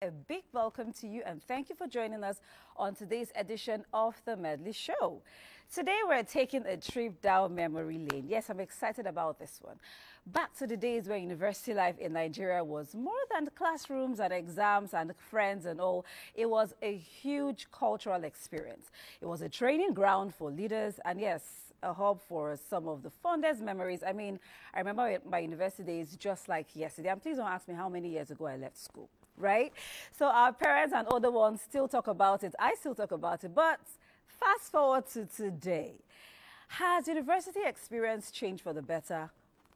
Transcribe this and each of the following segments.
A big welcome to you and thank you for joining us on today's edition of the Medley Show. Today we're taking a trip down memory lane. Yes, I'm excited about this one. Back to the days where university life in Nigeria was more than classrooms and exams and friends and all. It was a huge cultural experience. It was a training ground for leaders and yes, a hub for some of the fondest memories. I mean, I remember my university days just like yesterday. And please don't ask me how many years ago I left school. Right? So our parents and older ones still talk about it. I still talk about it. But fast forward to today. Has university experience changed for the better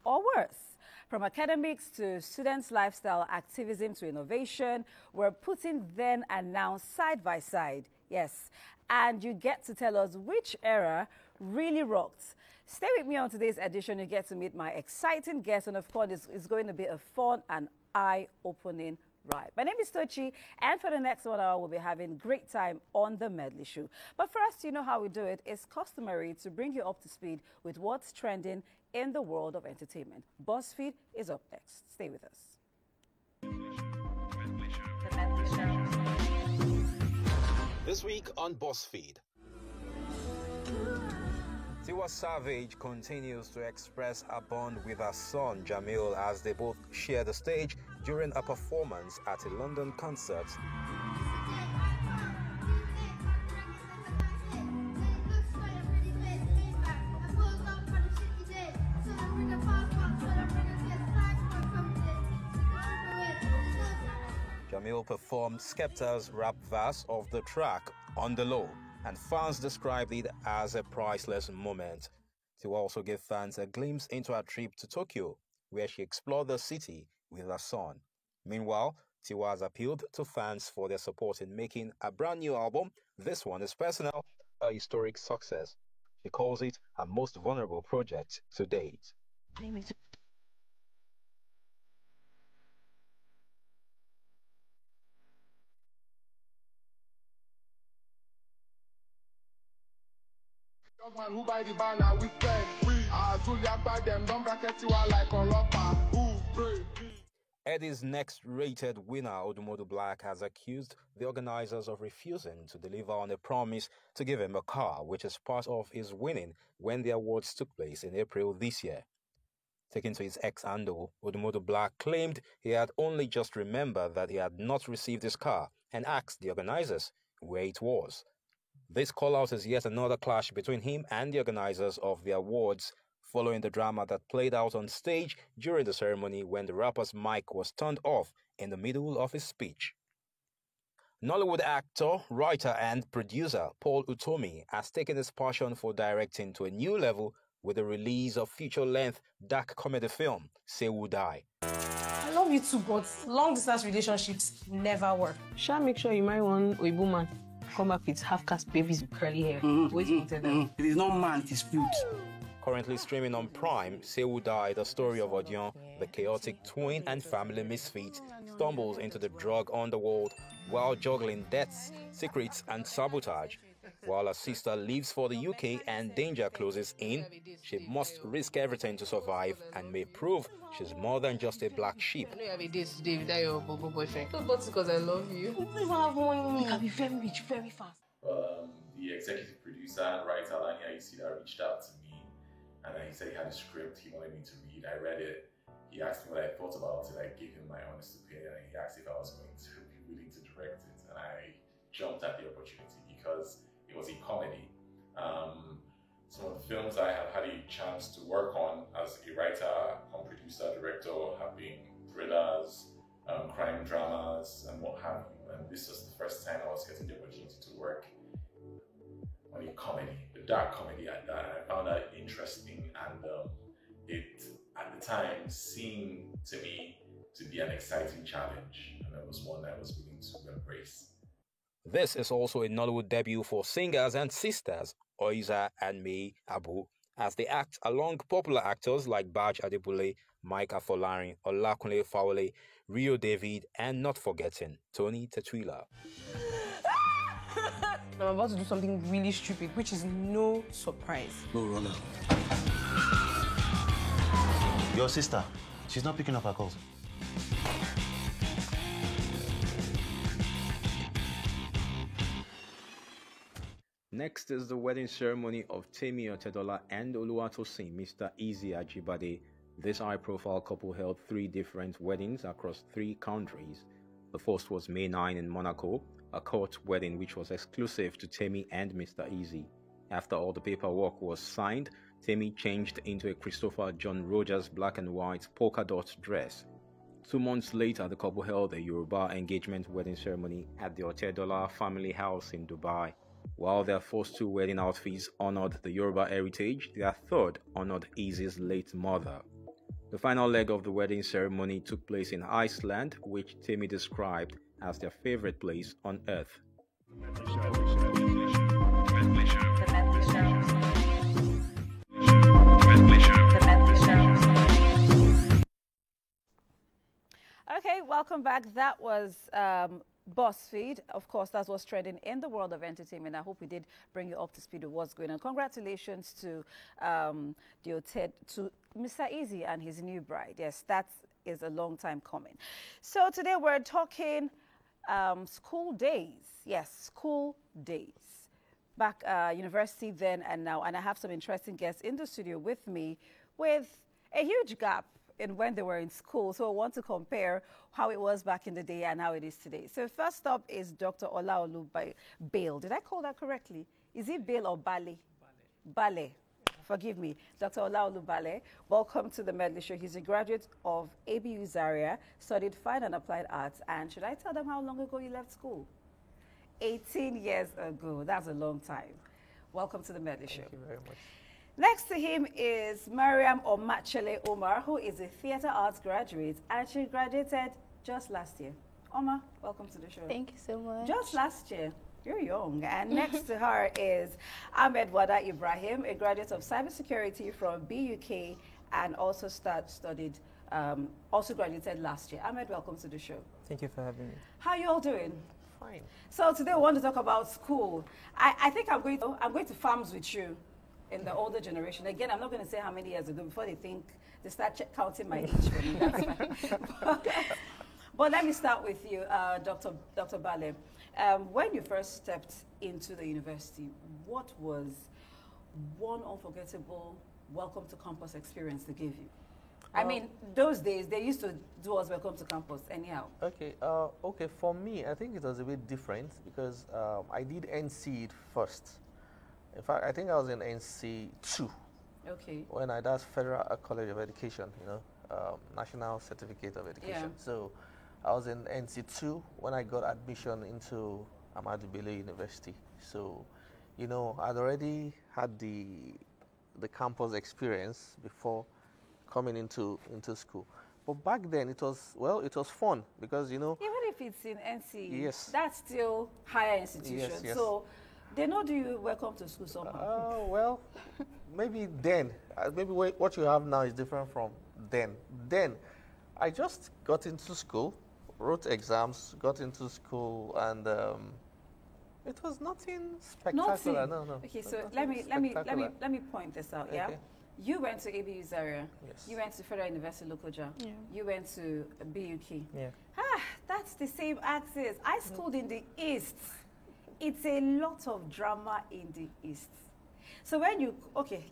or worse? From academics to students' lifestyle, activism to innovation, we're putting then and now side by side. Yes. And you get to tell us which era really rocked. Stay with me on today's edition. You get to meet my exciting guests. And of course, it's going to be a fun and eye-opening right. My name is Tochi, and for the next 1 hour, we'll be having great time on the Medley Show. But first, you know how we do it. It's customary to bring you up to speed with what's trending in the world of entertainment. BuzzFeed is up next. Stay with us. The Medley Show. This week on BuzzFeed. Tiwa Savage continues to express a bond with her son Jamil as they both share the stage during a performance at a London concert. Jamil performed Skepta's rap verse of the track On the Low, and fans described it as a priceless moment. Tiwa also gave fans a glimpse into her trip to Tokyo, where she explored the city with her son. Meanwhile, Tiwa has appealed to fans for their support in making a brand new album. This one is personal, a historic success. She calls it her most vulnerable project to date. Man who buy the banner with them. Truly back them, don't bracket you like Olopa. Eddie's next rated winner, Odumodu Black, has accused the organizers of refusing to deliver on a promise to give him a car, which is part of his winning when the awards took place in April this year. Taken to his ex-handle, Odumodu Black claimed he had only just remembered that he had not received his car and asked the organizers where it was. This call-out is yet another clash between him and the organizers of the awards, following the drama that played out on stage during the ceremony when the rapper's mic was turned off in the middle of his speech. Nollywood actor, writer and producer Paul Utomi has taken his passion for directing to a new level with the release of feature-length dark comedy film, Say Who Die. I love you too, but long-distance relationships never work. Shall make sure you marry one Oibo man. Come back with half-caste babies with curly hair. Wait until then. It is not man, it is food. Currently streaming on Prime, Say Who Die, the story of Odion, the chaotic twin and family misfit, stumbles into the drug underworld while juggling deaths, secrets and sabotage. While her sister leaves for the UK and danger closes in, she must risk everything to survive and may prove she's more than just a black sheep. I know you have a date today without your boyfriend. Not but because I love you. You don't even have money. You can be very rich very fast. The executive producer and writer, Lania Isida, reached out to me and he said he had a script he wanted me to read. I read it. He asked me what I thought about it. I gave him my honest opinion and he asked if I was going to be willing to direct it. And I jumped at the opportunity because it was a comedy. Some of the films I have had a chance to work on as a writer, producer, director have been thrillers, crime dramas, and what have you. And this was the first time I was getting the opportunity to work on a comedy, a dark comedy at that. I found that interesting, and it at the time seemed to me to be an exciting challenge, and it was one I was willing to embrace. This is also a Nollywood debut for singers and sisters Oiza and May Abu, as they act along popular actors like Baj Adebule, Mike Afolarin, Olakunle Fawole, Rio David, and not forgetting Tony Tetuila. I'm about to do something really stupid, which is no surprise. No, runner. Your sister, she's not picking up her calls. Next is the wedding ceremony of Temi Otedola and Oluwatosin Mr. Easy Ajibade. This high-profile couple held 3 different weddings across 3 countries. The first was May 9 in Monaco, a court wedding which was exclusive to Temi and Mr. Easy. After all the paperwork was signed, Temi changed into a Christopher John Rogers black and white polka dot dress. 2 months later, the couple held a Yoruba engagement wedding ceremony at the Otedola family house in Dubai. While their first 2 wedding outfits honored the Yoruba heritage, their third honored Easy's late mother. The final leg of the wedding ceremony took place in Iceland, which Temi described as their favorite place on earth. Okay, welcome back. That was BuzzFeed. Of course, that's what's trending in the world of entertainment. I hope we did bring you up to speed with what's going on. Congratulations to to Mr. Easy and his new bride. Yes, that is a long time coming. So today we're talking school days. Yes, school days. Back university then and now. And I have some interesting guests in the studio with me with a huge gap in when they were in school. So I want to compare how it was back in the day and how it is today. So first up is Dr. Olaolu Bale. Did I call that correctly? Is it Bale or Bale? Bale. Forgive me. Dr. Olaolu Bale, welcome to the Medley Show. He's a graduate of Abuja Zaria, studied Fine and Applied Arts. And should I tell them how long ago you left school? 18 years ago. That's a long time. Welcome to the Medley Show. Thank you very much. Next to him is Mariam Omachele Omar, who is a theatre arts graduate, and she graduated just last year. Omar, welcome to the show. Thank you so much. Just last year. You're young. And next to her is Ahmed Wada Ibrahim, a graduate of cybersecurity from BUK, and also studied, also graduated last year. Ahmed, welcome to the show. Thank you for having me. How are you all doing? Fine. So today we want to talk about school. I think I'm going to farms with you. In the older generation. Again, I'm not going to say how many years ago before they start counting my age for me. That's fine. But let me start with you, Dr. Bale. When you first stepped into the university, what was one unforgettable welcome to campus experience they gave you? I mean, those days, they used to do us welcome to campus anyhow. Okay, okay. For me, I think it was a bit different because I did NC first. In fact, I think I was in NC2. Okay. When that's Federal College of Education, National Certificate of Education. Yeah. So I was in NC2 when I got admission into Ahmadu Bello University. So, I'd already had the campus experience before coming into school. But back then it was fun because, Even if it's in NC, yes, that's still higher institution. Yes, yes. So they know do you welcome to school somehow? Well, maybe then. Maybe what you have now is different from then. Then, I just got into school, wrote exams, got into school, and it was nothing spectacular. Nothing. No. Okay, so let me point this out. Yeah, Okay. you went to Abuja Zaria. Yes. You went to Federal University Lokoja. Yeah. You went to BUK. Yeah. That's the same axis. I schooled in the East. It's a lot of drama in the East. So when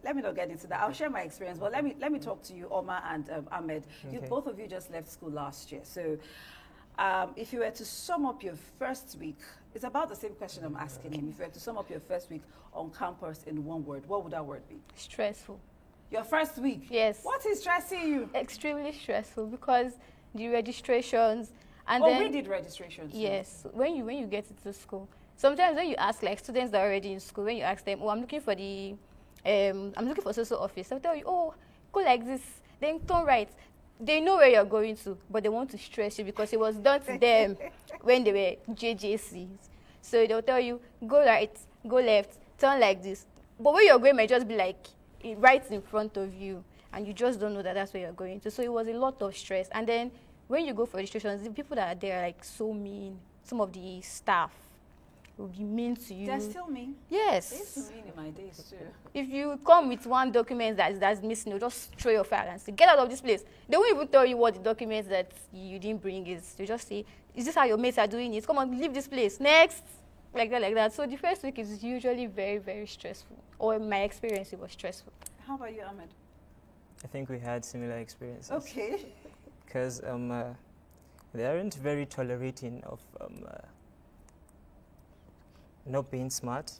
let me not get into that. I'll share my experience, but let me talk to you, Omar and Ahmed. Okay. Both of you just left school last year. So if you were to sum up your first week, it's about the same question I'm asking him. If you were to sum up your first week on campus in one word, what would that word be? Stressful. Your first week? Yes. What is stressing you? Extremely stressful because the registrations and we did registrations. Yes. When you get into school, sometimes when you ask like students that are already in school, when you ask them, I'm looking for social office, they'll tell you, go like this, then turn right. They know where you're going to, but they want to stress you because it was done to them when they were JJCs. So they'll tell you, go right, go left, turn like this. But where you're going might just be like right in front of you, and you just don't know that that's where you're going to. So it was a lot of stress. And then when you go for registrations, the people that are there are like so mean. Some of the staff will be mean to you. They're still mean? Yes. They used to mean in my days too. If you come with one document that's missing, they'll just throw your file and say, get out of this place. They won't even tell you what the document that you didn't bring is. They just say, is this how your mates are doing it? Come on, leave this place. Next. like that. So the first week is usually very, very stressful. Or in my experience, it was stressful. How about you, Ahmed? I think we had similar experiences. Okay. Because they aren't very tolerating of not being smart.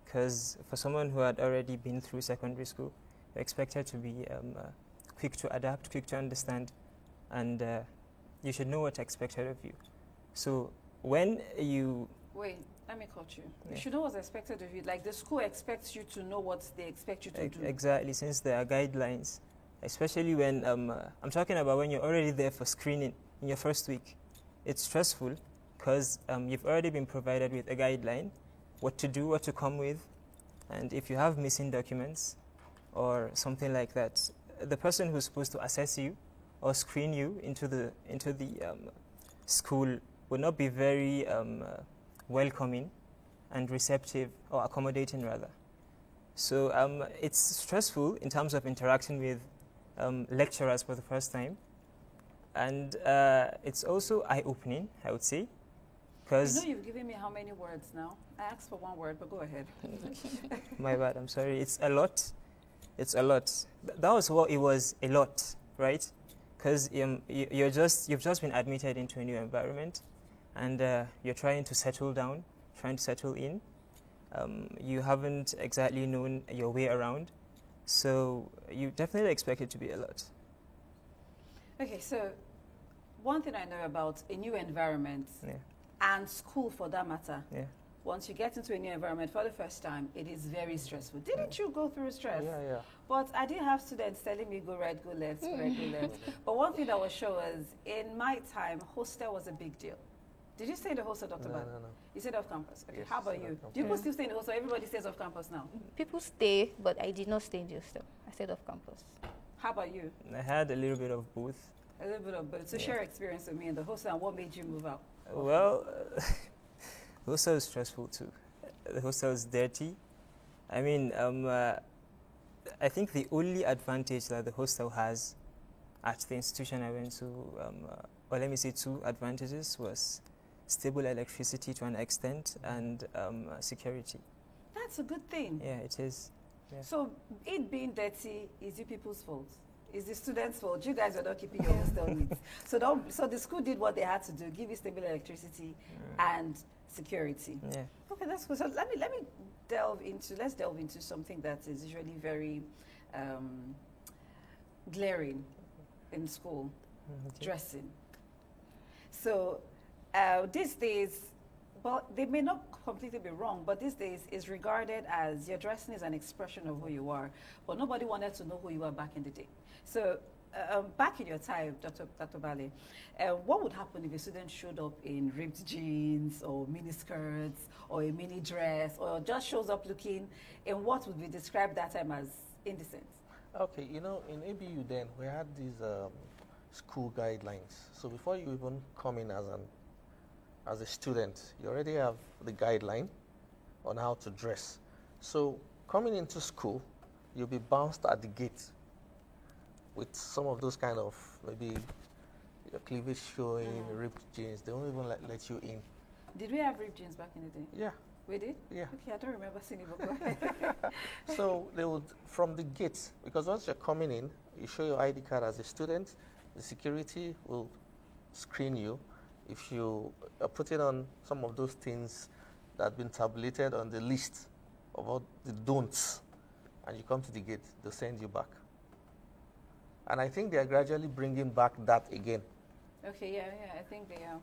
Because for someone who had already been through secondary school, you're expected to be quick to adapt, quick to understand, and you should know what's expected of you. So when you... Wait, let me cut you. Yeah. You should know what's expected of you. Like the school expects you to know what they expect you to do. Exactly, since there are guidelines, especially when I'm talking about when you're already there for screening in your first week. It's stressful because you've already been provided with a guideline, what to do, what to come with, and if you have missing documents or something like that, the person who's supposed to assess you or screen you into the school will not be very welcoming and receptive, or accommodating rather. So it's stressful in terms of interacting with lecturers for the first time, and it's also eye-opening, I would say, because... You know, you've given me how many words now? I asked for one word, but go ahead. My bad, I'm sorry. It's a lot. It's a lot. That was what it was, a lot, right? Because you've just been admitted into a new environment, and you're trying to settle down, trying to settle in. You haven't exactly known your way around, so you definitely expect it to be a lot. Okay, so one thing I know about a new environment, Yeah. and school for that matter, Yeah. once you get into a new environment for the first time, it is very stressful. Didn't you go through stress? Yeah. But I didn't have students telling me go right, go left, go right, go left. But one thing that was sure was, in my time, hostel was a big deal. Did you stay in the hostel, Dr. Bad? No. You stayed off campus. Okay. Yes, How about stayed you? off campus. Do people still stay in the hostel? Everybody stays off campus now. People stay, but I did not stay in the hostel. I stayed off campus. How about you? I had a little bit of both. A little bit of both. So Yeah. share experience with me in the hostel, and what made you move out? Well, the hostel is stressful too. The hostel is dirty. I mean, I think the only advantage that the hostel has at the institution I went to, or let me say two advantages, was stable electricity to an extent, and security. That's a good thing. Yeah, it is. Yeah. So it being dirty is you people's fault. It's the students' fault. You guys are not keeping your hostel needs. So the school did what they had to do: give you stable electricity and security. Yeah. Okay, that's good. So let's delve into something that is usually very glaring in school: dressing. So these days, well, they may not completely be wrong, but these days is regarded as your dressing is an expression of who you are. But nobody wanted to know who you were back in the day. So back in your time, Dr. Bale, what would happen if a student showed up in ripped jeans or mini skirts or a mini dress, or just shows up looking in what would be described that time as indecent? Okay, you know, in ABU then, we had these school guidelines. So before you even come in as a student, you already have the guideline on how to dress. So coming into school, you'll be bounced at the gate with some of those kind of, maybe your cleavage showing, ripped jeans. They won't even let you in. Did we have ripped jeans back in the day? Yeah. We did? Yeah. Okay, I don't remember seeing it before. So they would, from the gate, because once you're coming in, you show your ID card as a student, the security will screen you. If you are putting on some of those things that have been tabulated on the list of all the don'ts, and you come to the gate, they'll send you back. And I think they are gradually bringing back that again. Okay, yeah, I think they are.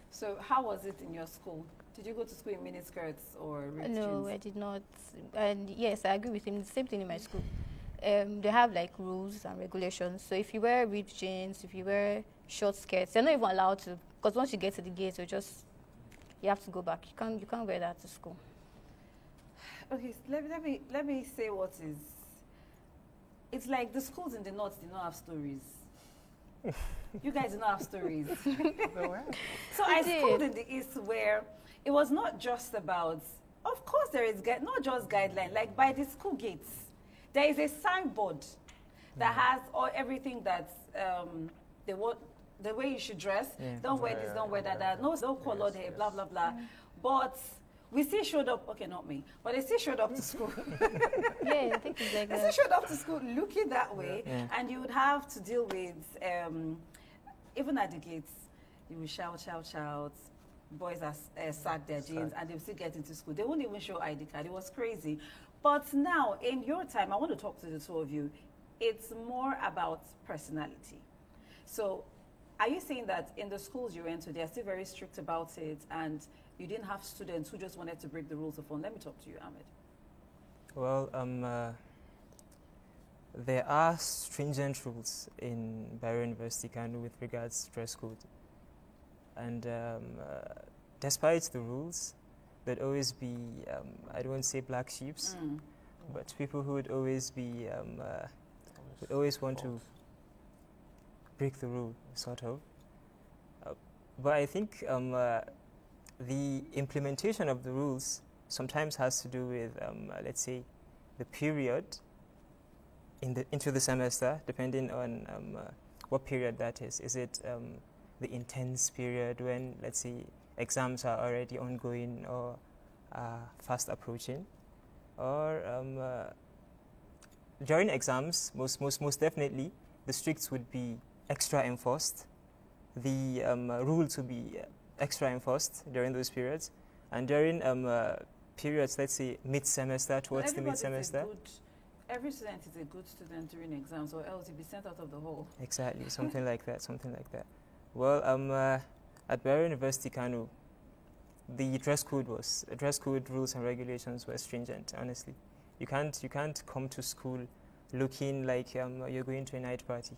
So how was it in your school? Did you go to school in mini skirts or ripped No, jeans? I did not. And yes, I agree with him. The same thing in my school. They have like rules and regulations. So if you wear ripped jeans, if you wear short skirts, you're not even allowed to. Because once you get to the gate, you have to go back. You can't wear that to school. Okay, so let me say what is. It's like the schools in the north did not have stories. You guys did not have stories. So I schooled in the east, where it was not just about. Of course, there is not just guideline. Like by the school gates, there is a signboard that has everything that they want. The way you should dress, don't wear this, don't wear that, no colored hair, blah, blah, blah. But we still showed up, okay, not me, but they still showed up to school. Yeah, I think it's like They that. still showed up to school looking that way, Yeah. and you would have to deal with, even at the gates, you will shout, shout, shout. Boys are sack their jeans, and they will still get into school. They won't even show ID card. It was crazy. But now, in your time, I want to talk to the two of you. It's more about personality. So, are you saying that in the schools you went to, they're still very strict about it, and you didn't have students who just wanted to break the rules of fun? Let me talk to you, Ahmed. Well, there are stringent rules in Bayero University, Kano, with regards to dress code. And despite the rules, there'd always be, I don't want to say black sheeps, but people who would always be, would always want to break the rule, sort of. But I think the implementation of the rules sometimes has to do with, let's say, the period into the semester, depending on what period that is. Is it the intense period when, let's say, exams are already ongoing or fast approaching? Or during exams, most definitely, the stricts would be extra enforced. The rules would be extra enforced during those periods. And during periods, let's say, mid-semester, towards the mid-semester. Every student is a good student during exams, or else you'll be sent out of the hall. Exactly, something like that, something like that. Well, at Bayero University, Kano, the dress code rules and regulations were stringent. Honestly, you can't come to school looking like you're going to a night party.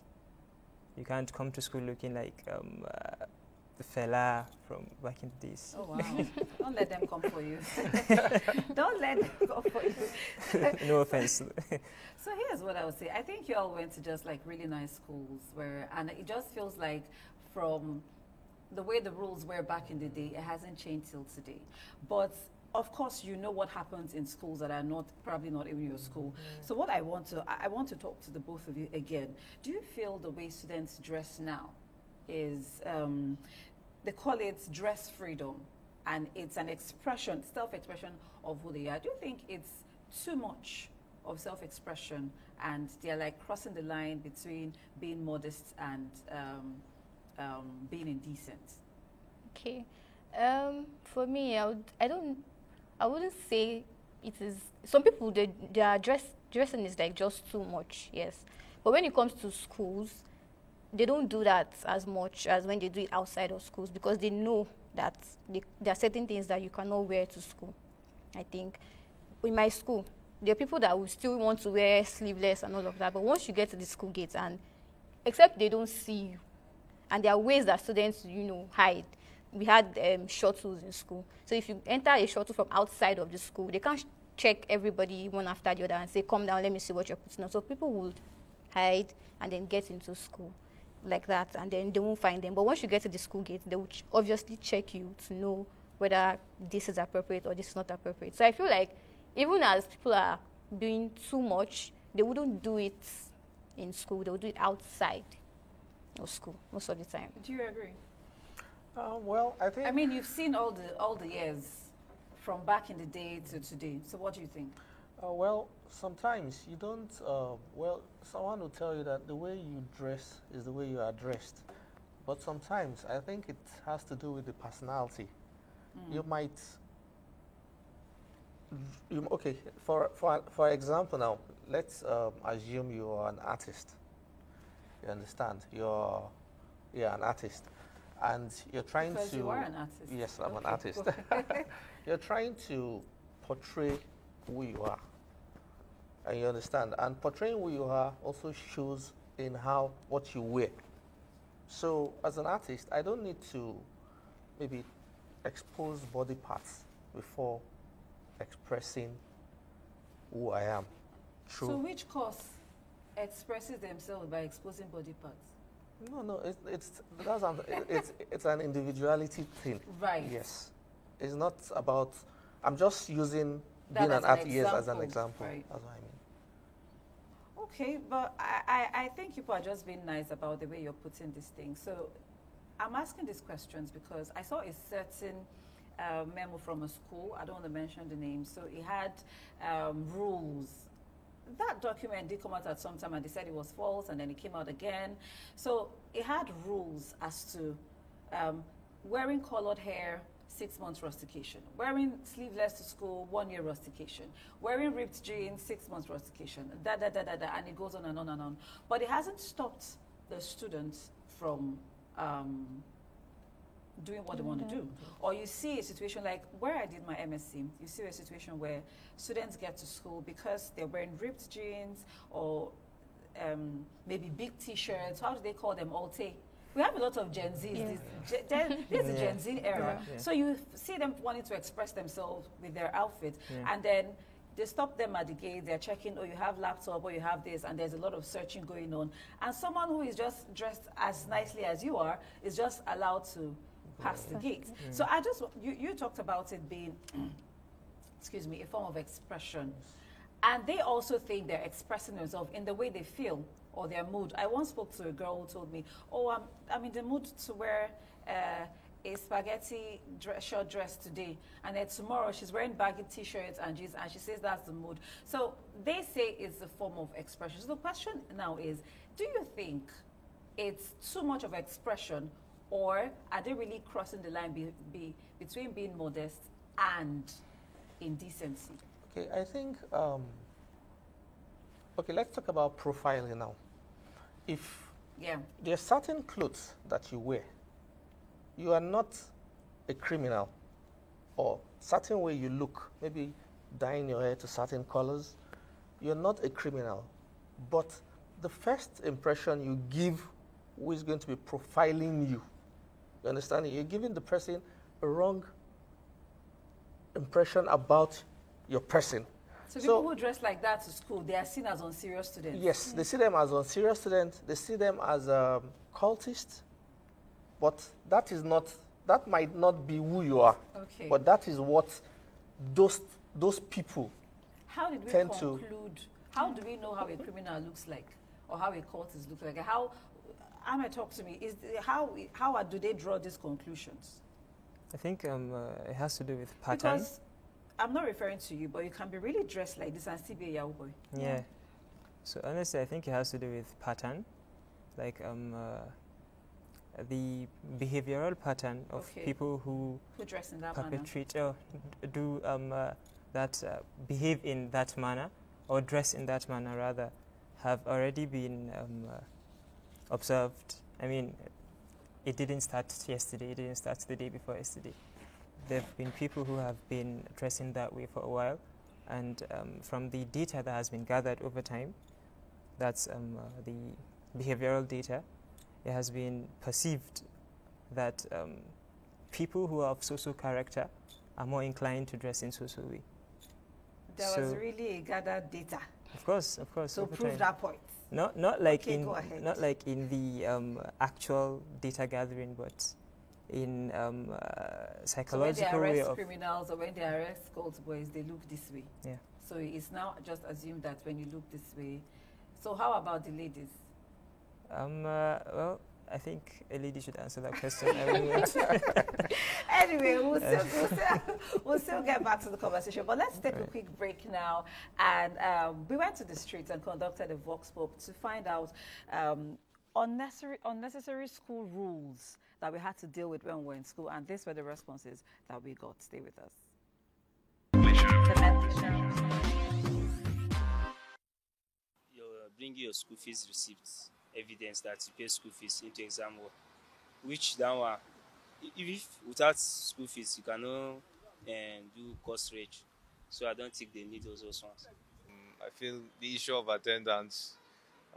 You can't come to school looking like the fella from back in the days. Oh wow! Don't let them come for you. Don't let them come for you. No offense. So here's what I would say. I think you all went to just like really nice schools and it just feels like from the way the rules were back in the day, it hasn't changed till today. But of course, you know what happens in schools that are probably not even your school. So what I want to talk to the both of you again. Do you feel the way students dress now is, they call it dress freedom, and it's an expression, self-expression of who they are? Do you think it's too much of self-expression and they're like crossing the line between being modest and being indecent? Okay. For me, I wouldn't say it is. Some people, their dressing is like just too much, yes. But when it comes to schools, they don't do that as much as when they do it outside of schools, because they know that there are certain things that you cannot wear to school. I think in my school, there are people that will still want to wear sleeveless and all of that, but once you get to the school gates, and except they don't see you, and there are ways that students, hide. We had shuttles in school. So if you enter a shuttle from outside of the school, they can't check everybody one after the other and say, come down, let me see what you're putting on. So people would hide and then get into school like that, and then they won't find them. But once you get to the school gate, they will obviously check you to know whether this is appropriate or this is not appropriate. So I feel like even as people are doing too much, they wouldn't do it in school. They would do it outside of school most of the time. Do you agree? Well, I think. I mean, you've seen all the years from back in the day to today. So what do you think? Well, sometimes you don't. Well, someone will tell you that the way you dress is the way you are dressed, but sometimes I think it has to do with the personality. You might. Okay, for example, now let's assume you are an artist. You understand? You're an artist. And you're trying because to... you are an artist. Yes, I'm an artist. You're trying to portray who you are. And you understand? And portraying who you are also shows in what you wear. So as an artist, I don't need to maybe expose body parts before expressing who I am. True. So which course expresses themselves by exposing body parts? No, it's an individuality thing. Right. Yes. It's not about, I'm just using being an artist as an example. Right. That's what I mean. Okay, but I think people are just being nice about the way you're putting this thing. So I'm asking these questions because I saw a certain a memo from a school. I don't want to mention the name. So it had rules. That document did come out at some time, and they said it was false, and then it came out again. So it had rules as to wearing colored hair, 6 months rustication. Wearing sleeveless to school, 1 year rustication. Wearing ripped jeans, 6 months rustication. And it goes on and on and on. But it hasn't stopped the students from doing what they want to do. Or you see a situation like where I did my MSc, you see a situation where students get to school because they're wearing ripped jeans or maybe big t-shirts. How do they call them? Alte. We have a lot of Gen Zs. This is the Gen Z era. Yeah. So you see them wanting to express themselves with their outfit. Yeah. And then they stop them at the gate. They're checking, oh, you have laptop, or you have this, and there's a lot of searching going on. And someone who is just dressed as nicely as you are is just allowed to pass the gate. So I just, you talked about it being, excuse me, a form of expression. And they also think they're expressing themselves in the way they feel or their mood. I once spoke to a girl who told me, oh, I'm in the mood to wear a spaghetti short dress today. And then tomorrow she's wearing baggy t-shirts and jeans, and she says that's the mood. So they say it's a form of expression. So the question now is, do you think it's too much of expression, or are they really crossing the line between being modest and indecency? Okay, I think, okay, let's talk about profiling now. If there are certain clothes that you wear, you are not a criminal, or certain way you look, maybe dyeing your hair to certain colors, you're not a criminal. But the first impression you give who is going to be profiling you, you understand? You're giving the person a wrong impression about your person. So people who dress like that to school, they are seen as unserious students? Yes, they see them as unserious students. They see them as cultists. But that is not, that might not be who you are. Okay. But that is what those people how did we tend conclude, how do we know how a criminal looks like, or how a cultist looks like? How, Ahmed, talk to me. How do they draw these conclusions? I think it has to do with pattern. Because I'm not referring to you, but you can be really dressed like this and still be a Yahoo boy. Yeah. So honestly, I think it has to do with pattern, like the behavioral pattern of people who dress in that perpetrate or do behave in that manner, or dress in that manner rather, have already been observed. I mean, it didn't start yesterday. It didn't start the day before yesterday. There have been people who have been dressing that way for a while, and from the data that has been gathered over time, that's the behavioral data, it has been perceived that people who are of so-so character are more inclined to dress in so-so way. There was really a gathered data. Of course. So prove that point. Not like in the actual data gathering, but in psychological way of... So when they arrest criminals or when they arrest cult boys, they look this way. Yeah. So it's now just assumed that when you look this way. So how about the ladies? Well, I think a lady should answer that question. Anyway, we'll still get back to the conversation. But let's take a quick break now. And we went to the streets and conducted a vox pop to find out unnecessary school rules that we had to deal with when we were in school. And these were the responses that we got. Stay with us. The Medley Show. You bring your school fees receipts, evidence that you pay school fees into exam hall, which that one, if without school fees, you cannot do course rate. So I don't think they need those ones. I feel the issue of attendance,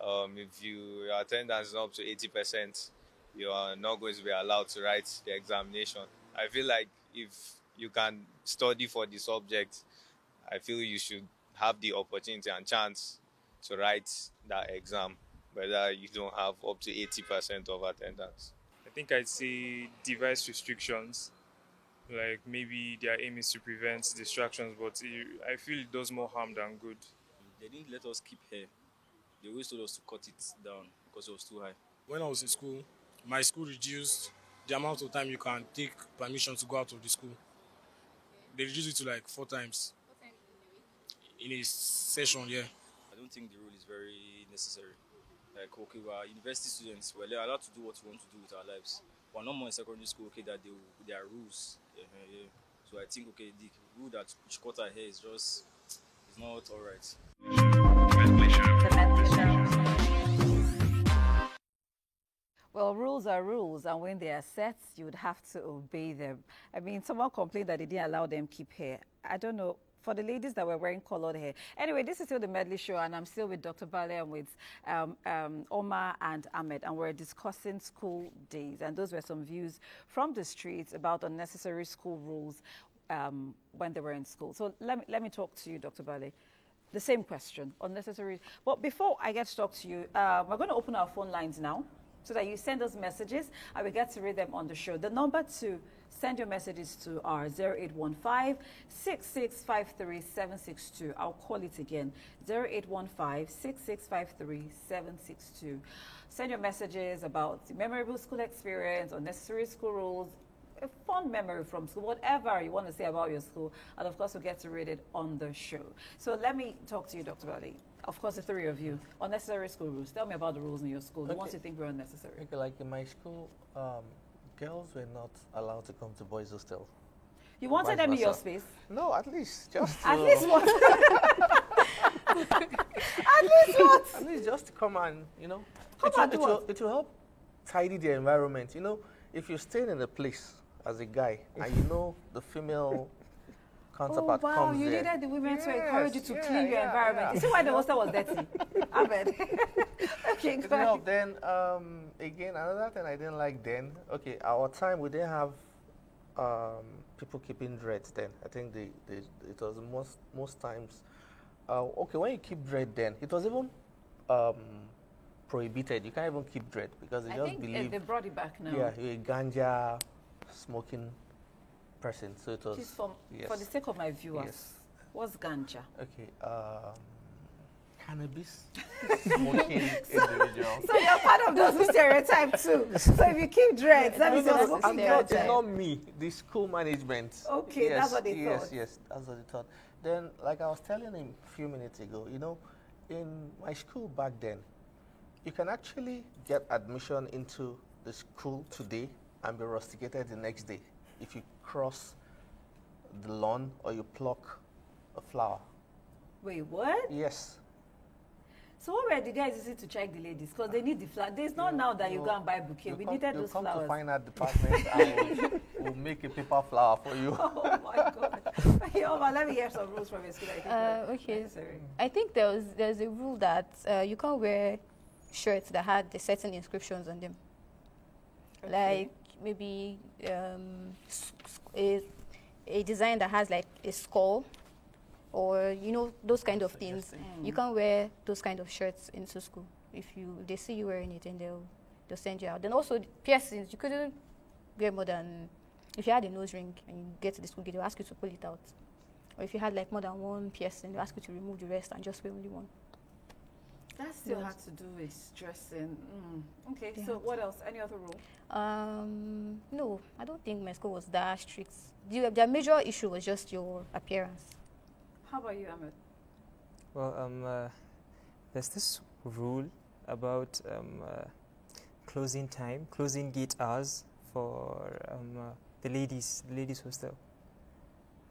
if your attendance is up to 80%, you are not going to be allowed to write the examination. I feel like if you can study for the subject, I feel you should have the opportunity and chance to write that exam, whether you don't have up to 80% of attendance. I think I'd say device restrictions, like maybe their aim is to prevent distractions, but I feel it does more harm than good. They didn't let us keep hair. They always told us to cut it down because it was too high. When I was in school, my school reduced the amount of time you can take permission to go out of the school. they reduce it to like 4 times in a session. Yeah. I don't think the rule is very necessary. Like, okay, we are university students. We're allowed to do what we want to do with our lives. We're not more in secondary school. Okay, that there are rules. Yeah. So I think, okay, the rule that each quarter here is not all right. Well, rules are rules, and when they are set, you would have to obey them. I mean, someone complained that they didn't allow them keep hair. I don't know. For the ladies that were wearing colored hair. Anyway, this is still the Medley Show, and I'm still with Dr. Bale and with Omar and Ahmed, and we're discussing school days. And those were some views from the streets about unnecessary school rules when they were in school. So let me talk to you, Dr. Bale. The same question, unnecessary. But before I get to talk to you, we're going to open our phone lines now so that you send us messages and we get to read them on the show. The number to send your messages to our 0815-6653-762. I'll call it again, 0815-6653-762. Send your messages about the memorable school experience, unnecessary school rules, a fun memory from school, whatever you want to say about your school, and of course we'll get to read it on the show. So let me talk to you, Dr. Bali. Of course, the three of you. Unnecessary school rules. Tell me about the rules in your school. The ones you think were unnecessary. Okay, like in my school, girls were not allowed to come to boys' hostel. You wanted them in your space? No, at least just to, at least what? At least what? At least just to come and, you know, it will help tidy the environment. You know, if you're staying in a place as a guy and you know the female counterpart comes you there. needed the women to encourage you to clean your environment. You see why the hostel was dirty? Ahmed. Okay, go ahead. Then, again, another thing I didn't like then, okay, our time, we didn't have people keeping dreads then. I think it was most times, okay, when you keep dread then, it was even prohibited. You can't even keep dread because they just believe. They brought it back now. Yeah, you're a ganja smoking person. So it was. Please, for the sake of my viewers, what's ganja? Okay, cannabis smoking individual. So you're part of those who stereotype too. So if you keep dreads, that means you're smoking ganja. It's not me. The school management. Okay, yes, that's what they thought. Yes, that's what they thought. Then, like I was telling him a few minutes ago, you know, in my school back then, you can actually get admission into the school today and be rusticated the next day if you cross the lawn or you pluck a flower. Wait, what? Yes. So what were the guys using to check the ladies? Because they need the flowers. There's not now that you go and buy a bouquet. We needed those flowers. Come to find out department and we'll make a paper flower for you. Oh my God. Okay, Oma, let me hear some rules from your school. Okay. I think there's a rule that you can't wear shirts that had the certain inscriptions on them. Okay. Like maybe a design that has like a skull, or you know, those kind of things. You can't wear those kind of shirts into school. If they see you wearing it, and they'll send you out. Then also piercings, you couldn't wear more than, if you had a nose ring and you get to the school gate, they'll ask you to pull it out. Or if you had like more than one piercing, they'll ask you to remove the rest and just wear only one. That still had to do with dressing. Okay, so what else? Any other rule? No, I don't think my school was that strict. Their major issue was just your appearance. How about you, Ahmed? Well, there's this rule about closing gate hours for the ladies hostel,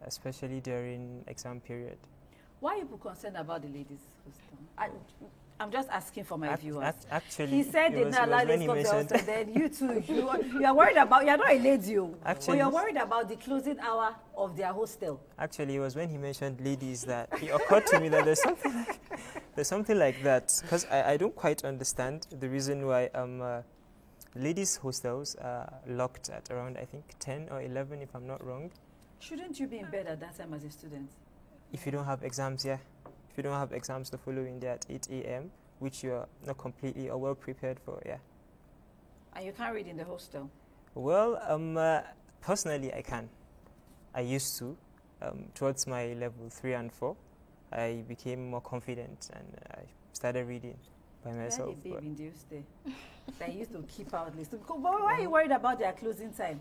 especially during exam period. Why are you concerned about the ladies hostel? I'm just asking for my viewers. Actually, he said they didn't allow ladies to come to hostel. Then you too, you are worried about. You're not a lady, but you're worried about the closing hour of their hostel. Actually, it was when he mentioned ladies that it occurred to me that there's something like that, because I don't quite understand the reason why ladies hostels are locked at around, I think, 10 or 11 if I'm not wrong. Shouldn't you be in bed at that time as a student? If you don't have exams, yeah. If you don't have exams the following day at 8 a.m., which you are not completely or well prepared for, yeah. And you can't read in the hostel? Well, personally, I can. I used to. Towards my level 3 and 4, I became more confident and I started reading by myself. Where did baby induce there? That used to keep out list. Why are you worried about their closing time?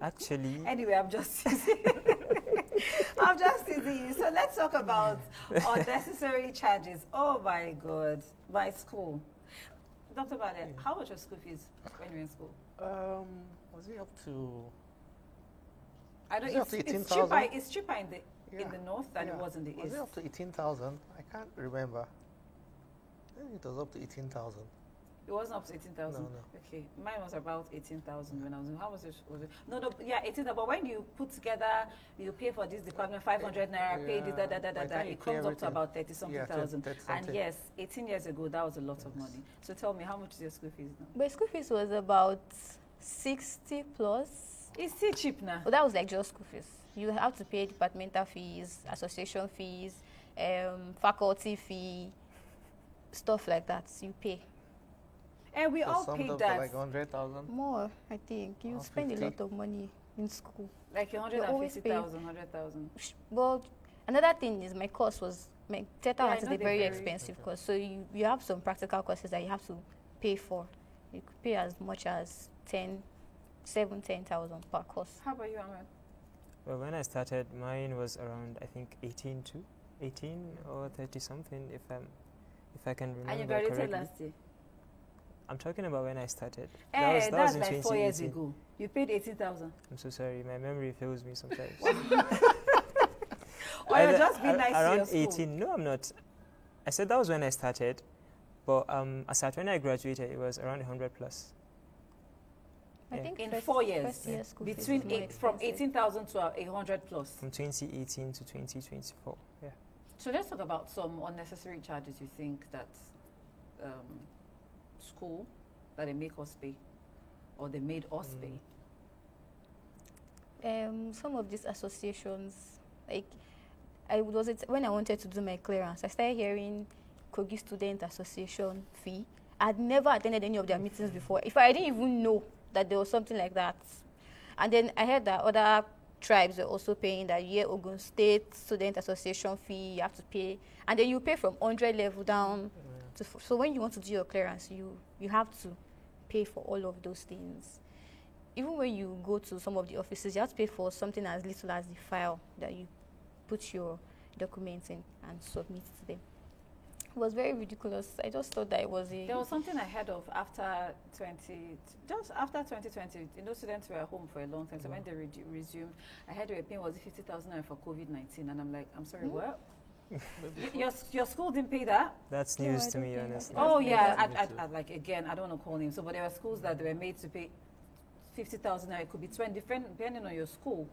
Actually. Anyway, I'm just I'm just teasing you. So let's talk about unnecessary charges. Oh my God, my school. Dr. Bale, how much was school fees when you were in school? Was it up to? I don't. Was it up to It's 18,000? cheaper. It's cheaper in the north than it was in the Was east. it up to 18,000? I can't remember. I think it was up to 18,000. It wasn't up to 18,000. No. Okay, mine was about 18,000 when I was in. How was it? No, yeah, 18,000. But when you put together, you pay for this department 500 naira, pay this, it comes up to about 30-something thousand. 30 And yes, 18 years ago, that was a lot of money. So tell me, how much is your school fees now? My school fees was about 60 plus. It's still cheap now. But that was like just school fees. You have to pay departmental fees, association fees, faculty fee, stuff like that. You pay. And we all summed paid up that. to like 100,000. More, I think. You spend a lot of money in school. Like You always pay. 150,000, 100,000. Well, another thing is my course was, my theatre Yeah, I arts is know a they're very very expensive course. So you have some practical courses that you have to pay for. You could pay as much as 10,000 per course. How about you, Ahmed? Well, when I started, mine was around, I think, 18 or 30 something, if I can remember And you graduated correctly. last year? I'm talking about when I started. That's that was in like 4 years 2018. ago. You paid 18,000. I'm so sorry, my memory fails me sometimes. Or you're just being nice to around your school. 18. No, I'm not. I said that was when I started, but aside when I graduated, it was around 100 plus. I Yeah. think In first- 4 years, first year school fees between is more from expensive. 18,000 to 100 plus. From 2018 to 2024. Yeah. So let's talk about some unnecessary charges you think that school, that they make us pay, or they made us pay. Some of these associations, like when I wanted to do my clearance, I started hearing Kogi Student Association fee. I'd never attended any of their meetings before. I didn't even know that there was something like that. And then I heard that other tribes were also paying that year Ogun State Student Association fee, you have to pay. And then you pay from 100 level down. So when you want to do your clearance, you have to pay for all of those things. Even when you go to some of the offices, you have to pay for something as little as the file that you put your documents in and submit to them. It was very ridiculous. I just thought that it was There was something I heard of after 2020. You know, students were at home for a long time. So when they resumed, I heard they were paying 50,000 for COVID-19, and I'm like, I'm sorry, what? your school didn't pay that? That's news to me, honestly. Oh yeah, I like again, I don't want to call names. So, but there were schools that they were made to pay 50,000. It could be 20, depending on your school,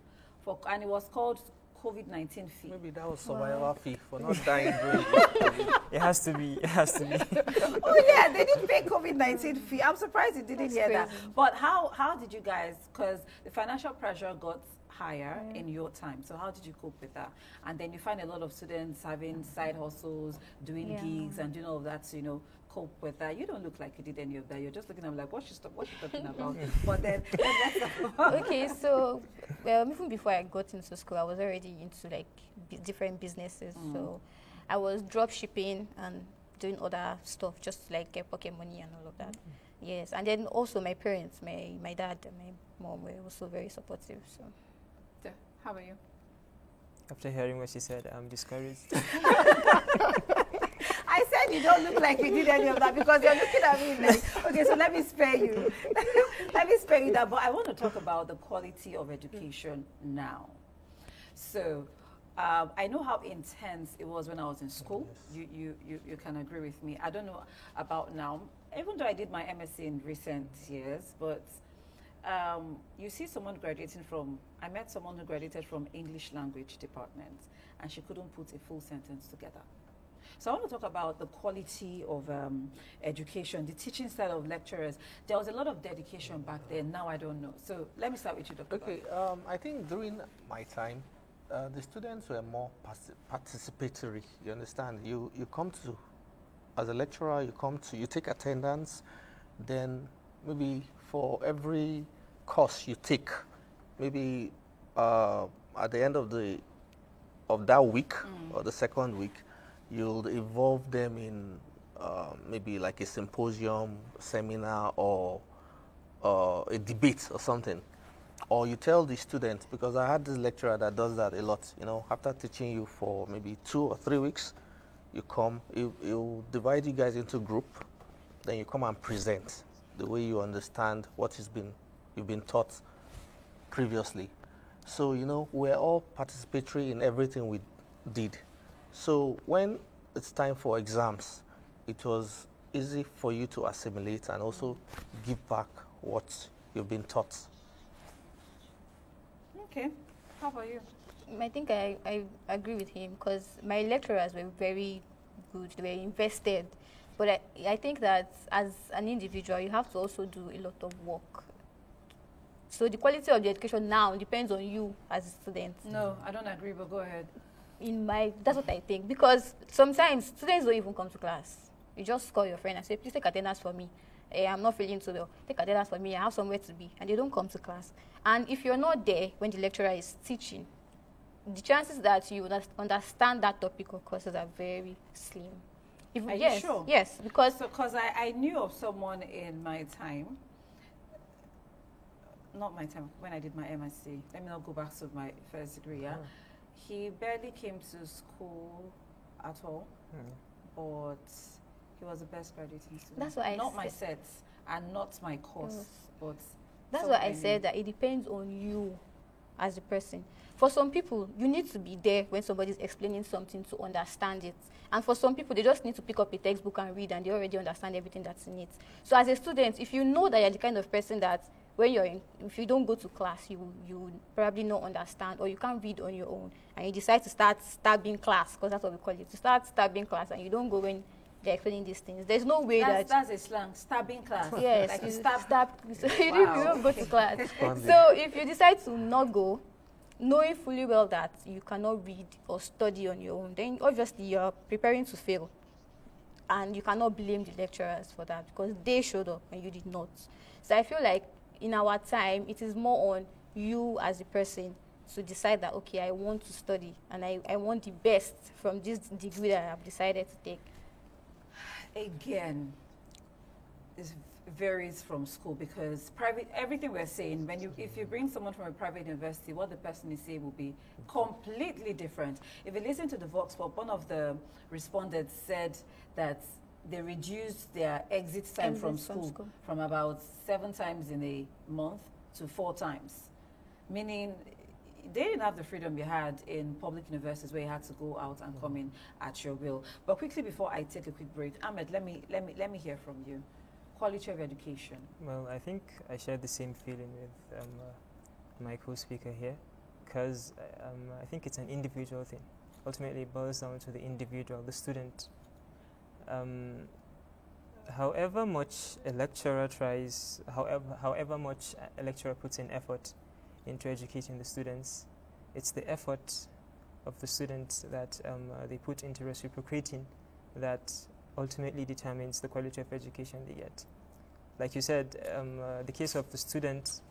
and it was called COVID-19 fee. Maybe that was survival fee for not dying during It has to be. Oh yeah, they didn't pay COVID-19 fee. I'm surprised you didn't hear that. But how did you guys? Because the financial pressure got higher in your time. So how did you cope with that? And then you find a lot of students having side hustles, doing gigs, and doing all of that to cope with that. You don't look like you did any of that. You're just looking at me like, what's she talking about? But then okay, so even before I got into school, I was already into like different businesses. So I was drop shipping and doing other stuff just to like get pocket money and all of that. Yes, and then also my parents, my dad and my mom were also very supportive. So, how about you? After hearing what she said, I'm discouraged. I said you don't look like you did any of that because you're looking at me like, okay, so let me spare you. Let me spare you that. But I want to talk about the quality of education now. So I know how intense it was when I was in school. You can agree with me. I don't know about now, even though I did my MSc in recent years, but you see someone graduating from, I met someone who graduated from English language department, and she couldn't put a full sentence together. So I want to talk about the quality of education, the teaching style of lecturers. There was a lot of dedication back then. Now I don't know. So let me start with you, Dr. Okay, I think during my time, the students were more participatory. You understand? You come to, as a lecturer, you take attendance, then maybe for every course you take, maybe at the end of that week or the second week, you'll involve them in maybe like a symposium, seminar, or a debate or something. or you tell the student, because I had this lecturer that does that a lot, you know, after teaching you for maybe 2 or 3 weeks, you come, he'll divide you guys into group, then you come and present the way you understand what you've been taught previously. So, you know, we're all participatory in everything we did. So when it's time for exams, it was easy for you to assimilate and also give back what you've been taught. Okay. How about you? I think I agree with him because my lecturers were very good. They were invested. But I think that as an individual, you have to also do a lot of work. So the quality of the education now depends on you as a student. No, I don't agree, but go ahead. That's what I think. Because sometimes students don't even come to class. You just call your friend and say, please take attendance for me. I'm not feeling so well. Take attendance for me. I have somewhere to be. And they don't come to class. And if you're not there when the lecturer is teaching, the chances that you understand that topic or courses are very slim. Are you sure? Yes, because I knew of someone in my time, not my time, when I did my MSc. Let me not go back to my first degree, yeah? He barely came to school at all, but he was the best graduating student. That's what I Not said. my sets and not my course, but that's what I said, that it depends on you as a person. For some people, you need to be there when somebody's explaining something to understand it. And for some people, they just need to pick up a textbook and read, and they already understand everything that's in it. So as a student, if you know that you're the kind of person that if you don't go to class, you probably not understand, or you can't read on your own, and you decide to start stabbing class, because that's what we call it, to start stabbing class, and you don't go when they're explaining these things. There's no way that's a slang, stabbing class. Yes, like you stab. So you don't go to class. So if you decide to not go, knowing fully well that you cannot read or study on your own, then obviously you're preparing to fail. And you cannot blame the lecturers for that because they showed up and you did not. So I feel like in our time, it is more on you as a person to decide that, okay, I want to study and I want the best from this degree that I've decided to take. Again, it varies from school because everything we're saying, if you bring someone from a private university, what the person is saying will be completely different. If you listen to the Vox Pop, one of the respondents said that they reduced their exit time from school from about 7 times in a month to 4 times, meaning they didn't have the freedom you had in public universities where you had to go out and come in at your will. But quickly before I take a quick break, Ahmed, let me hear from you. Quality of education. Well, I think I share the same feeling with my co-speaker here, because I think it's an individual thing. Ultimately, it boils down to the individual, the student. However much a lecturer tries, however much a lecturer puts in effort into educating the students, it's the effort of the students that they put into reciprocating that ultimately determines the quality of education they get. Like you said, the case of the student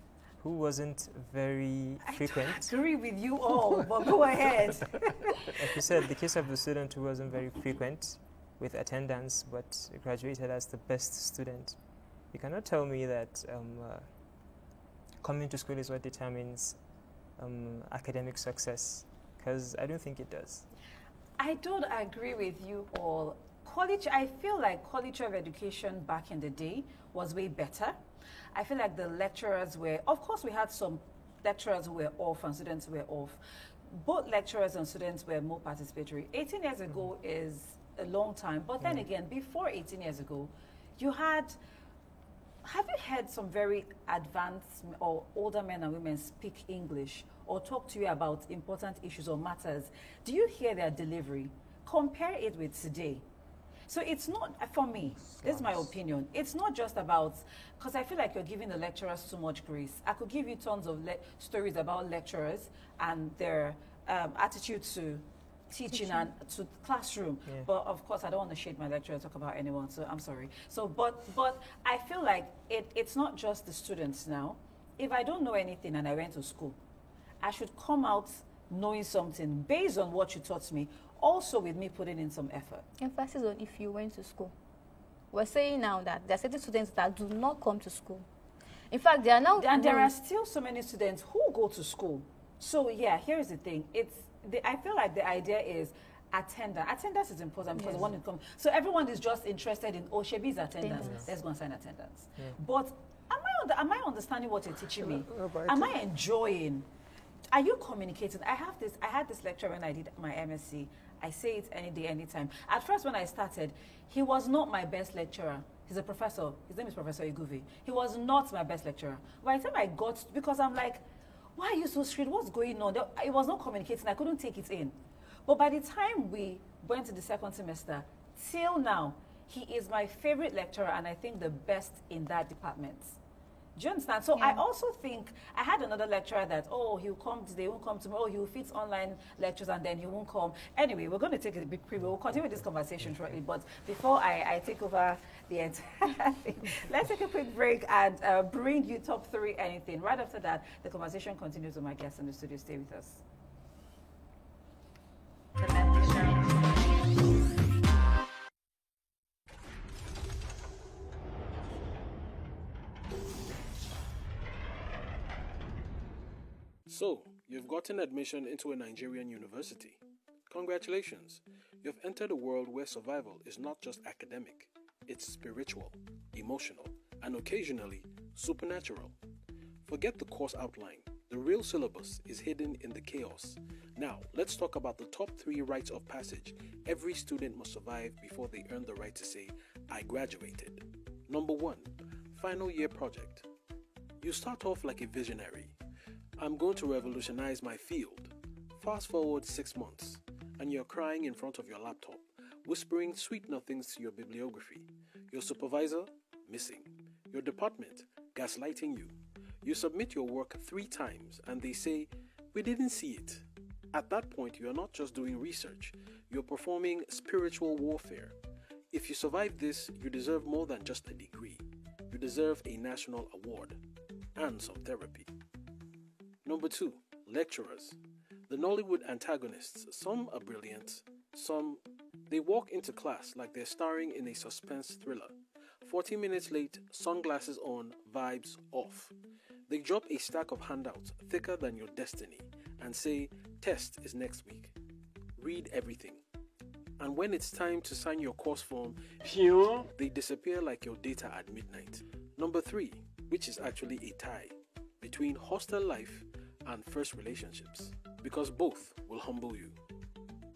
who wasn't very frequent. I agree with you all, but go ahead. Like you said, the case of the student who wasn't very frequent with attendance but graduated as the best student. You cannot tell me that coming to school is what determines academic success, because I don't think it does. I don't agree with you all. I feel like quality of education back in the day was way better. I feel like the lecturers of course we had some lecturers who were off and students who were off. Both lecturers and students were more participatory. 18 years ago is a long time, but then again, before 18 years ago, have you heard some very advanced or older men and women speak English or talk to you about important issues or matters? Do you hear their delivery? Compare it with today. So it's not, for me, this is my opinion, it's not just about, because I feel like you're giving the lecturers too much grace. I could give you tons of stories about lecturers and their attitude to teaching and to classroom. Yeah. But of course, I don't want to shade my lecturer and talk about anyone, so I'm sorry. So, but I feel like it's not just the students now. If I don't know anything and I went to school, I should come out knowing something based on what you taught me, also with me putting in some effort. Emphasis on if you went to school. We're saying now that there are certain students that do not come to school. In fact, there are now... And there are still so many students who go to school. So, yeah, here's the thing. I feel like the idea is attendance. Attendance is important because when it comes... So everyone is just interested in, oh, Shebi's attendance. Let's go and sign attendance. Yeah. But am I understanding what you're teaching me? Am I enjoying? Are you communicating? I had this lecture when I did my MSc. I say it any day, anytime. At first, when I started, he was not my best lecturer. He's a professor. His name is Professor Iguvi. He was not my best lecturer. By the time I got, because I'm like, why are you so strict? What's going on? It was not communicating. I couldn't take it in. But by the time we went to the second semester, till now, he is my favorite lecturer and I think the best in that department. Do you understand? So I also think, I had another lecturer that, oh, he'll come today, he won't come tomorrow, he'll fit online lectures and then he won't come. Anyway, we're going to take a big preview. We'll continue this conversation shortly, but before I take over the entire thing, let's take a quick break and bring you top 3 anything. Right after that, the conversation continues with my guests in the studio. Stay with us. So, you've gotten admission into a Nigerian university. Congratulations! You've entered a world where survival is not just academic, it's spiritual, emotional, and occasionally supernatural. Forget the course outline. The real syllabus is hidden in the chaos. Now, let's talk about the top 3 rites of passage every student must survive before they earn the right to say, I graduated. Number 1, final year project. You start off like a visionary. I'm going to revolutionize my field. Fast forward 6 months, and you're crying in front of your laptop, whispering sweet nothings to your bibliography. Your supervisor, missing. Your department, gaslighting you. You submit your work 3 times, and they say, we didn't see it. At that point, you're not just doing research, you're performing spiritual warfare. If you survive this, you deserve more than just a degree. You deserve a national award and some therapy. Number 2, lecturers. The Nollywood antagonists. Some are brilliant, some, they walk into class like they're starring in a suspense thriller. 40 minutes late, sunglasses on, vibes off. They drop a stack of handouts thicker than your destiny and say, test is next week. Read everything. And when it's time to sign your course form, they disappear like your data at midnight. Number 3, which is actually a tie between hostel life and first relationships, because both will humble you.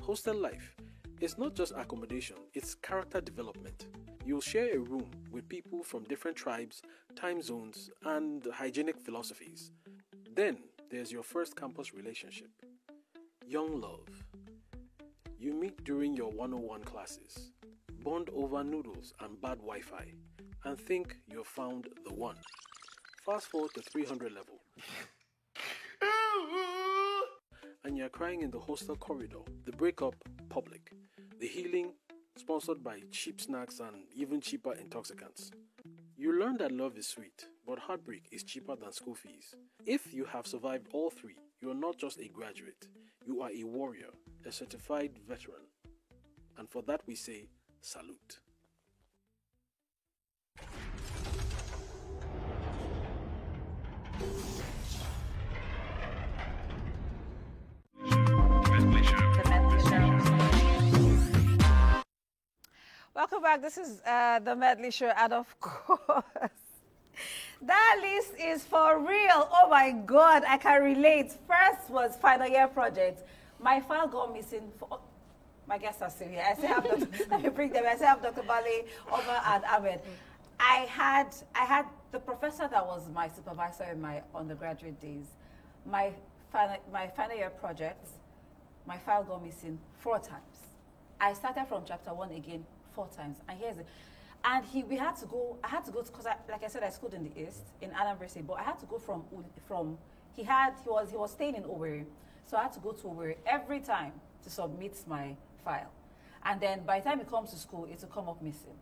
Hostel life is not just accommodation, it's character development. You'll share a room with people from different tribes, time zones, and hygienic philosophies. Then there's your first campus relationship. Young love. You meet during your 101 classes, bond over noodles and bad Wi-Fi, and think you've found the one. Fast forward to 300 level. And you're crying in the hostel corridor. The breakup, public. The healing, sponsored by cheap snacks and even cheaper intoxicants. You learn that love is sweet, but heartbreak is cheaper than school fees. If you have survived all 3, you are not just a graduate. You are a warrior, a certified veteran. And for that we say, salute. Welcome back. This is the Medley Show, and of course, that list is for real. Oh my God, I can relate. First was final year project. My file got missing. My guests are still here. I still have Dr. Let me bring them. I still have Dr. Bale, Omar, and Ahmed. I had the professor that was my supervisor in my undergraduate days. My final year project, my file got missing 4 times. I started from chapter 1 again 4 times, and here's it. And I had to go because like I said, I schooled in the East in Anambra State, but I had to go from he was staying in Owerri, so I had to go to Owerri every time to submit my file, and then by the time it comes to school, it will come up missing.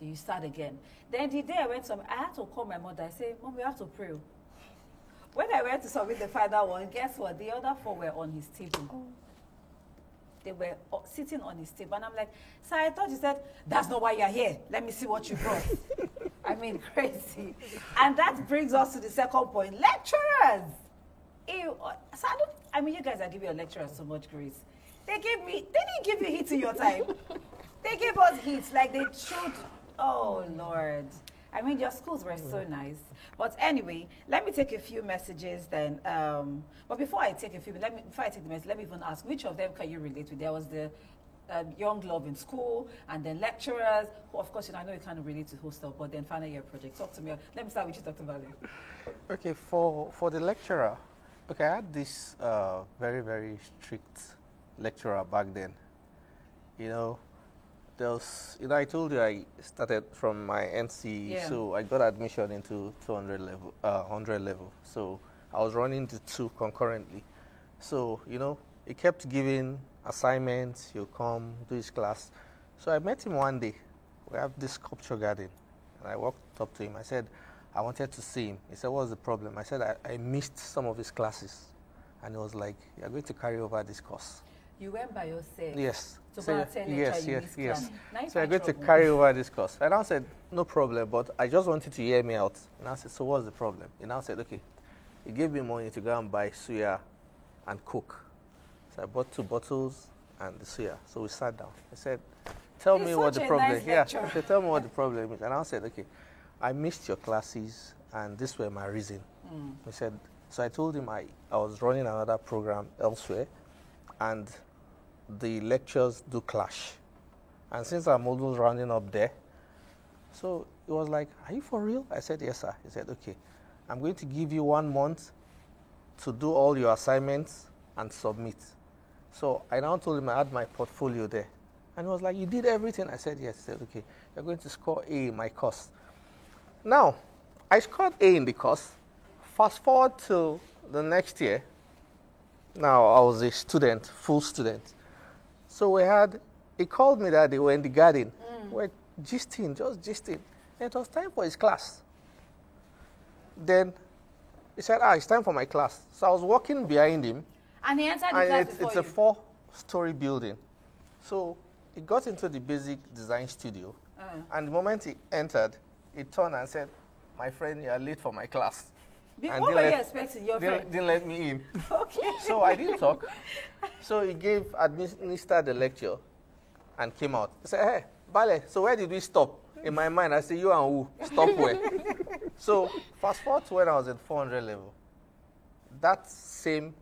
You start again. Then the day I went I had to call my mother. I say, Mom, we have to pray. When I went to submit the final one, guess what? The other 4 were on his table. Oh. They were sitting on his table. And I'm like, sir, I thought you said, that's not why you're here. Let me see what you brought. I mean, crazy. And that brings us to the second point. Lecturers. Ew. So I mean, you guys are giving your lecturers so much grace. They didn't give you heat in your time. They gave us heat like they should. Oh, Lord. I mean, your schools were so nice. But anyway, let me take a few messages then. But before I take the message, let me even ask, which of them can you relate with? There was the young love in school, and then lecturers, who, of course, I know you can't relate to hostel, but then final year project. Talk to me. Let me start with you, Dr. Valley. Okay, for the lecturer, okay, I had this very, very strict lecturer back then. You know, there was, I told you I started from my NC, so I got admission into 200 level, 100 level. So I was running the two concurrently. So, he kept giving assignments, he'll come, do his class. So I met him one day. We have this sculpture garden. And I walked up to him. I said, I wanted to see him. He said, what's the problem? I said, I missed some of his classes. And he was like, you're going to carry over this course. You went by yourself? Yes. So yes. Nice. So I'm going to carry over this course. And I said, no problem, but I just wanted to hear me out. And I said, so what's the problem? And I said, okay. He gave me money to go and buy suya and cook. So I bought 2 bottles and the suya. So we sat down. I said, tell me what the problem is. Yeah. So tell me what the problem is. And I said, okay, I missed your classes and this were my reason. He said, so I told him I was running another program elsewhere and the lectures do clash. And since our module's running up there, so he was like, are you for real? I said, yes, sir. He said, okay, I'm going to give you 1 month to do all your assignments and submit. So I now told him I had my portfolio there. And he was like, you did everything? I said, yes. He said, okay, you're going to score A in my course. Now, I scored A in the course. Fast forward to the next year. Now, I was a student, full student. So he called me that day, we were in the garden. We're just gisting. And it was time for his class. Then he said, it's time for my class. So I was walking behind him. And he entered the class It's a 4-story building. So he got into the basic design studio. And the moment he entered, he turned and said, my friend, you are late for my class. What were you expecting, your friend? Didn't let me in. Okay. So I didn't talk. So he administered the lecture and came out. He said, hey, Bale, so where did we stop? In my mind, I said, you and who? Stop where? So fast forward to when I was in 400 level. That same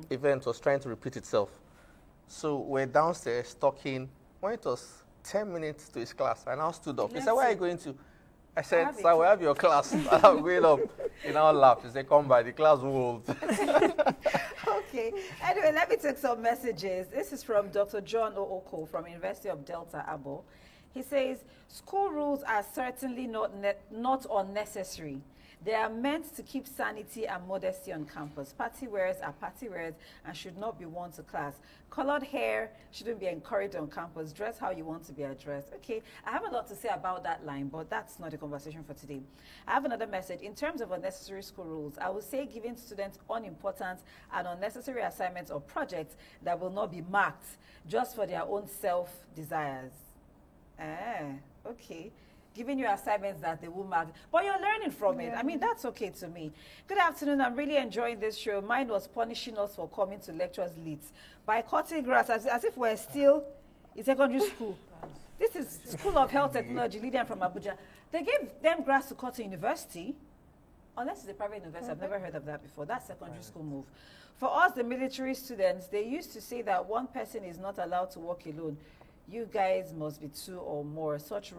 event was trying to repeat itself. So we're downstairs talking. When it was 10 minutes to his class, I now stood up. He said, where are you going to? I said, sir, we have your class. And I'm going up. He now laughed. He said, come by, the class will hold. Okay. Anyway, let me take some messages. This is from Dr. John Ooko from University of Delta, Abo. He says, school rules are certainly not unnecessary. They are meant to keep sanity and modesty on campus. Party wears are party wears and should not be worn to class. Colored hair shouldn't be encouraged on campus. Dress how you want to be addressed. Okay, I have a lot to say about that line, but that's not a conversation for today. I have another message. In terms of unnecessary school rules, I would say giving students unimportant and unnecessary assignments or projects that will not be marked just for their own self-desires. Okay. Giving you assignments that they will mark, but you're learning from it. I mean, that's okay to me. Good afternoon. I'm really enjoying this show. Mine was punishing us for coming to lectures late by cutting grass as if we're still in secondary school. This is School of Health Technology, Lydian from Abuja. They gave them grass to cut to university, unless it's a private university. I've never heard of that before. That's secondary school move. For us, the military students, they used to say that one person is not allowed to walk alone. You guys must be 2 or more. Such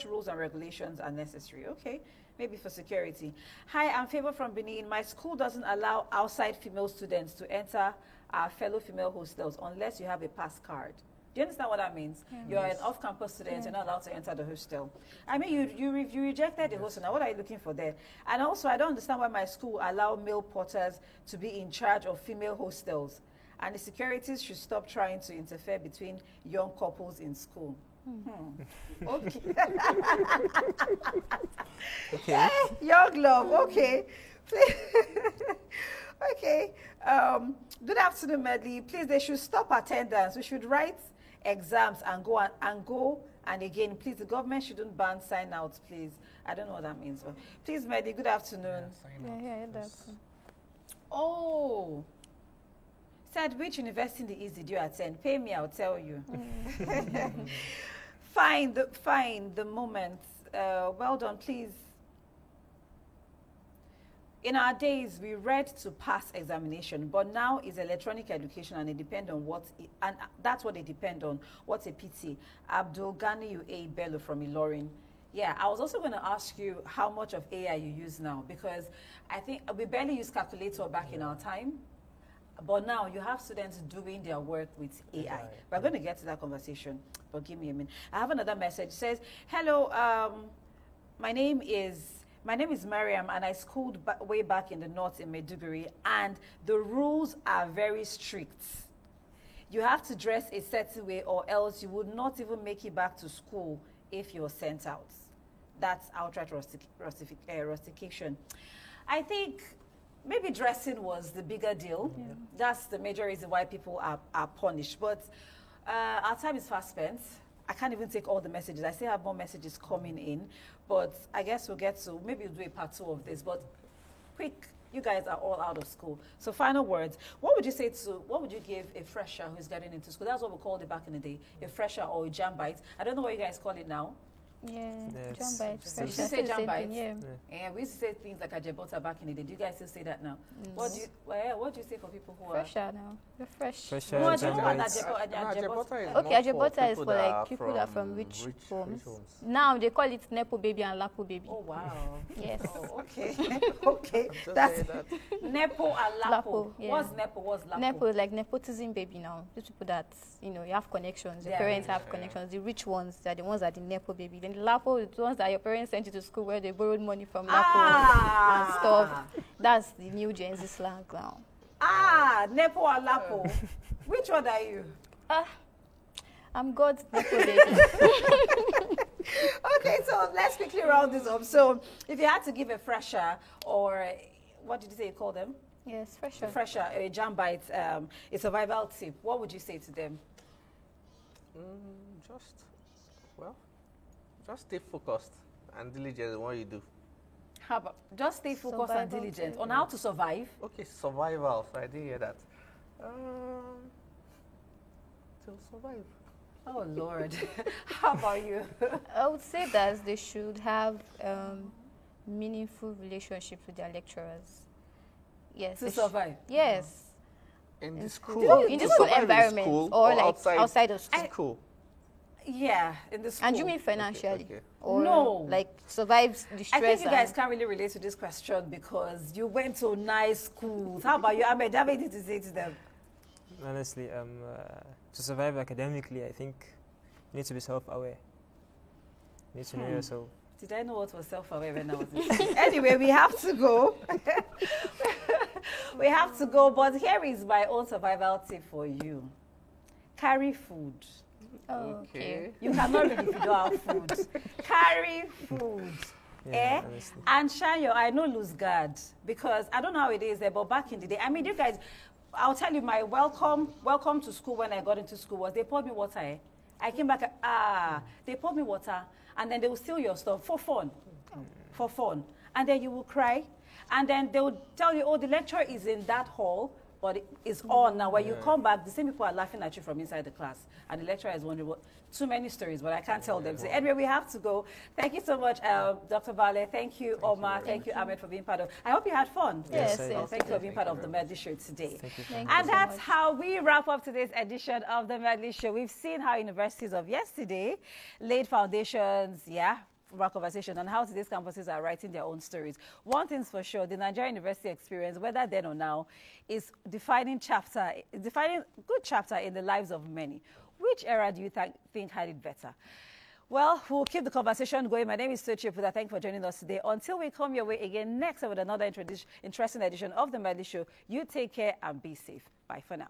rules and regulations are necessary. Okay, maybe for security. Hi, I'm Favor from Benin. My school doesn't allow outside female students to enter our fellow female hostels unless you have a pass card. Do you understand what that means? You're an off-campus student, you're not allowed to enter the hostel. I mean, you rejected the hostel. Now, what are you looking for there? And also, I don't understand why my school allow male porters to be in charge of female hostels. And the securities should stop trying to interfere between young couples in school. Okay. Okay. Young love, okay. Okay. Good afternoon, Medley. Please, they should stop attendance. We should write exams and go and again, please, the government shouldn't ban sign-outs, please. I don't know what that means. But please, Medley, good afternoon. Yeah, that's. Oh. Said, which university in the East did you attend? Pay me, I'll tell you. Fine, the moment. Well done, please. In our days, we read to pass examination, but now it's electronic education and it depends on and that's what they depend on. What's a pity? Abdul Ghani UA Bello from Ilorin. Yeah, I was also going to ask you how much of AI you use now, because I think we barely used calculator back in our time, but now you have students doing their work with AI. We're going to get to that conversation, but give me a minute. I have another message. It says, hello, my name is Mariam, and I schooled way back in the north in Maiduguri, and the rules are very strict. You have to dress a certain way or else you would not even make it back to school if you're sent out. That's outright rustication. I think maybe dressing was the bigger deal. Yeah. That's the major reason why people are punished. But our time is fast spent. I can't even take all the messages. I still have more messages coming in. But I guess we'll get to, maybe we'll do a part 2 of this. But quick, you guys are all out of school. So final words. What would you give a fresher who's getting into school? That's what we called it back in the day, a fresher or a jam bite. I don't know what you guys call it now. Yeah, jam bites. We used to say jam bites. Yeah, we used to say things like ajebota back in the day. Do you guys still say that now? No. What do you say for people who are fresher now? You're fresh. Fresher, no, jam bites. Okay, ajebota is for like people that are from rich homes. Now they call it nepo baby and lapo baby. Oh wow. Yes. Oh, okay. Okay. That's nepo and lapo. Yeah. What's nepo? What's lapo? Nepo is like nepotism baby now. These people that you have connections. Your parents have connections. The rich ones are the ones that are the nepo baby. Then the lapo is the ones that your parents sent you to school where they borrowed money from lapo and stuff. That's the new Gen Z slang now. Nepo and lapo. Which one are you? I'm God's nepo baby. Okay, so let's quickly round this up. So, if you had to give a fresher, or what did you say you call them? Yes, fresher. A fresher, a jam bite, a survival tip, what would you say to them? Just stay focused and diligent in what you do. How about just stay focused and diligent on how to survive? Okay, survival. So I didn't hear that. To survive. Oh Lord. How about you? I would say that they should have meaningful relationships with their lecturers. Yes. To survive? Yes. In the school? In the school environment or like outside of school? Yeah, in the school. And you mean financially? Okay. Or no. Like survives the stress? I think you guys can't really relate to this question because you went to nice schools. How about you, Ahmed? Do you have anything to say to them? Honestly, to survive academically, I think you need to be self-aware. You need to know yourself. Did I know what was self-aware when I was in school? Anyway, we have to go. We have to go, but here is my own survival tip for you. Carry food. Okay. You cannot read if you don't have food. Carry food. And shine your eye, no lose guard. Because I don't know how it is there, but back in the day, I mean, you guys, I'll tell you my welcome to school when I got into school was they poured me water. I came back, they poured me water, and then they will steal your stuff for fun. For fun. And then you will cry. And then they will tell you, oh, the lecturer is in that hall, but it's on now. When you come back, the same people are laughing at you from inside the class. And the lecturer is wondering, what, too many stories, but I can't tell them. So anyway, we have to go. Thank you so much, Dr. Vale. Thank you, Omar. Thank you, Ahmed, for being part of. I hope you had fun. Yes. Thank you for being part of the Medley Show today. Thank And that's how we wrap up today's edition of the Medley Show. We've seen how universities of yesterday laid foundations, for our conversation on how today's campuses are writing their own stories. One thing's for sure, the Nigerian university experience, whether then or now, is defining good chapter in the lives of many. Which era do you think had it better? Well, we'll keep the conversation going. My name is Sochi Puda. Thank you for joining us today. Until we come your way again next with another interesting edition of The Medley Show, you take care and be safe. Bye for now.